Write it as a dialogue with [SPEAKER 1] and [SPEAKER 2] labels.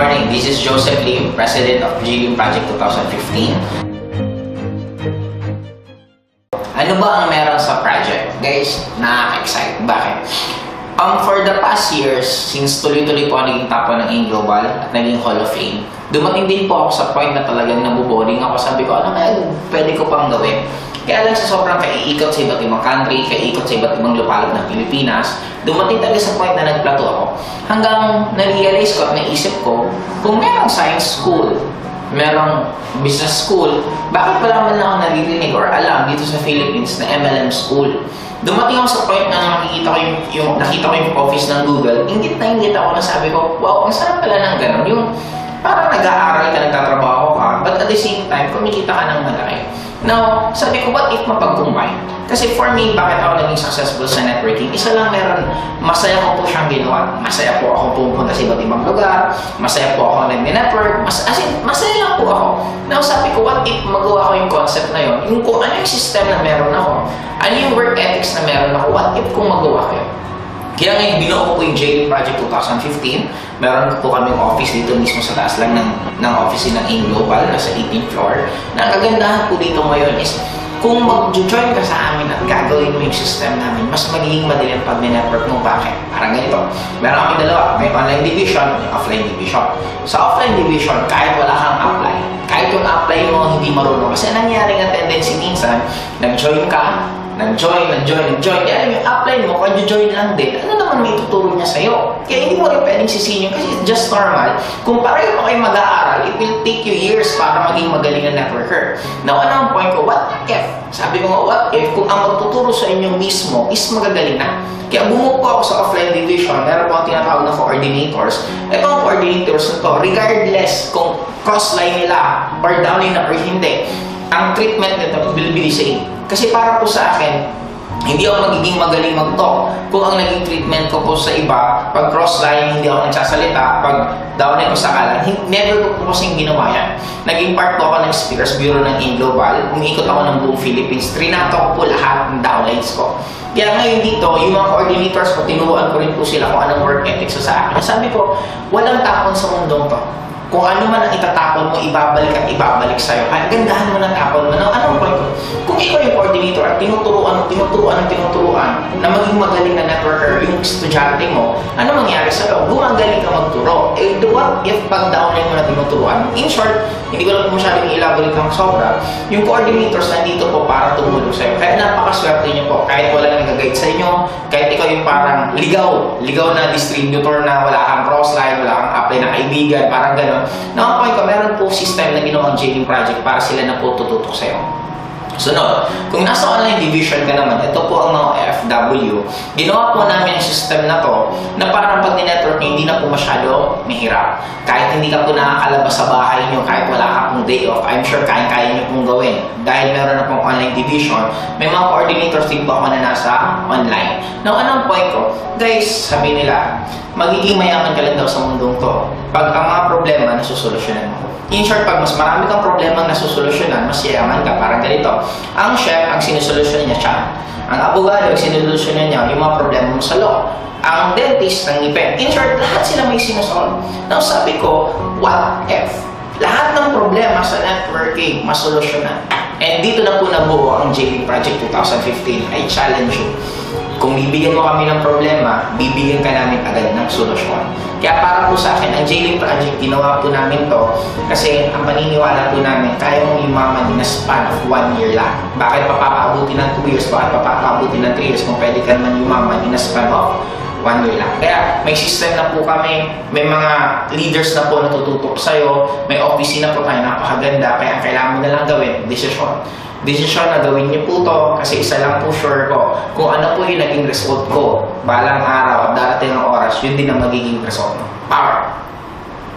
[SPEAKER 1] morning, this is Joseph Lim, President of GLIM Project 2015. Ano ba ang meron sa project? Guys, nakaka-excite. Bakit? For the past years, since tuloy-tuloy po naging top 1 ng AIM Global at naging Hall of Fame, dumating din po ako sa point na talagang nabuboring ako. Sabi ko, ano kaya pwede ko pang gawin? Kaya lang sa sobrang kaiikot sa iba't ibang country, kaiikot sa iba't ibang lupalop ng Pilipinas, dumating talaga sa point na nagplato ako. Hanggang na-realize ko at naisip ko, kung merong science school, merong business school, bakit wala man lang ako naririnig or alam dito sa Philippines na MLM school? Dumating ako sa point na nakita ko yung office ng Google, ingit ako na sabi ko, wow, ang sarap pala ng ganun. Yung parang nag-aaral ka, nagtatrabaho ka, but at the same time, kumikita ka ng malaki. Now, sabi ko, what if mapag-combine? Kasi for me, bakit ako naging successful sa networking? Isa lang meron, masaya ko po siyang ginawa. Masaya po ako pumunta sa iba't ibang lugar, masaya po ako nag-network, masaya lang po ako. Now, sabi ko, what if magawa ko yung concept na yun? Yung kung ano yung system na meron ako, ano yung work ethics na meron ako, what if kung magawa ko yun? Kaya ngayon, binuo ko po yung GLIM Project 2015. Meron po kami yung office dito mismo sa taas lang ng office ng AIM Global, nasa 18th floor. Na ang kagandahan po dito ngayon is, kung mag-join ka sa amin at gagawin mo yung system namin, mas magiging madali ang pag-network mo. Bakit? Parang ganito. Meron kami dalawa. May online division, may offline division. Sa offline division, kahit wala kang apply, kahit yung apply mo hindi marunong. Kasi nangyari nga tendency minsan, nag-join ka, nag-join. Kaya alam yung apply mo, kung join lang din, ano naman may tuturo niya sa'yo? Kaya hindi mo rin pwedeng sisihin yun kasi it's just normal. Kung pareho pa kayo mag-aaral, it will take you years para maging magaling na networker. Now, ano ang point ko? What if? Sabi ko nga, what if kung ang magtuturo sa inyo mismo is magagaling na? Kaya bumuo ako sa offline division, meron po ang tinatawag na coordinators. Ito ang coordinators na to, regardless kung cross-line nila or downline na or hindi, ang treatment nito will be the same. Kasi para po sa akin, hindi ako magiging magaling mag-talk kung ang naging treatment ko po sa iba, pag cross-line, hindi ako nagsasalita, pag downline ko sa kalan, never ko po kasing ginawa yan. Naging part po ako ng Speakers Bureau ng AIM Global, umiikot ako ng buong Philippines, trinato ko po lahat ng downlines ko. Kaya ngayon dito, yung mga coordinators ko, tinuruan ko rin po sila kung anong work ethics sa akin. Sabi ko, walang tapon sa mundong to. Kung ano man ang itatapon mo, ibabalik at ibabalik sa'yo. At gandahan mo na tapon mo. Anong point ko? Kung ikaw yung coordinator at tinuturuan na maging magaling na networker yung estudyante mo, ano mangyari sa'yo? Gumagaling ka magturo. Eh, what if pag downline mo na tinuturuan? In short, hindi ko lang masyadong i-elaborate ng sobra. Yung coordinators nandito po para tumulong sa'yo. Kaya napakaswerte nyo po. Kahit wala nag-guide sa inyo, kahit ikaw yung parang ligaw na distributor na wala kang cross-line, wala kang apply na kaibigan, parang gano'n. Nakapoint ko, meron po system na ginawang GLIM Project para sila na po tututok sa'yo. Sunod, kung nasa online division ka naman, ito po ang mga FW, ginawa po namin yung system na to na parang pag ni-network nyo, hindi na po masyado mahirap. Kahit hindi ka po nakakalabas sa bahay nyo, kahit wala ka pong day off, I'm sure kaya nyo pong gawin. Dahil meron na pong online division, may mga coordinators din po ako na nasa online. Now, anong point ko? Guys, sabi nila, magiging mayaman ka lang daw sa mundong to pag ang mga problema nasusolusyonan mo. In short, pag mas marami kang problema na nasusolusyonan, mas yayaman ka. Parang ganito. Ang chef, ang sinusolusyonan niya siya. Ang abogado, ang sinusolusyonan niya yung mga problema mo sa law. Ang dentist, ang ngipin. In short, lahat sila may sinusolve. Now, sabi ko, what if? Lahat ng problema sa networking, masolusyonan. And dito na po nabuo ang GLIM Project 2015. I challenge you. Kung bibigyan mo kami ng problema, bibigyan ka namin agad ng solusyon. Kaya para po sa akin, ang GLIM Project, ginawa po namin to kasi ang paniniwala po namin, kaya mong yumaman in a span of 1 year lang. Bakit papapaabuti ng 2 years? Bakit papapaabuti ng 3 years kung pwede ka naman yumaman in a span of 1 year lang. Kaya may system na po kami, may mga leaders na po natututok sa'yo, may office na po tayo, napakaganda. Kaya ang kailangan mo na lang gawin, decision na gawin niyo po to kasi isa lang po sure ko kung ano po yung naging result ko balang araw at darating ang oras, yun din ang magiging result mo. Power!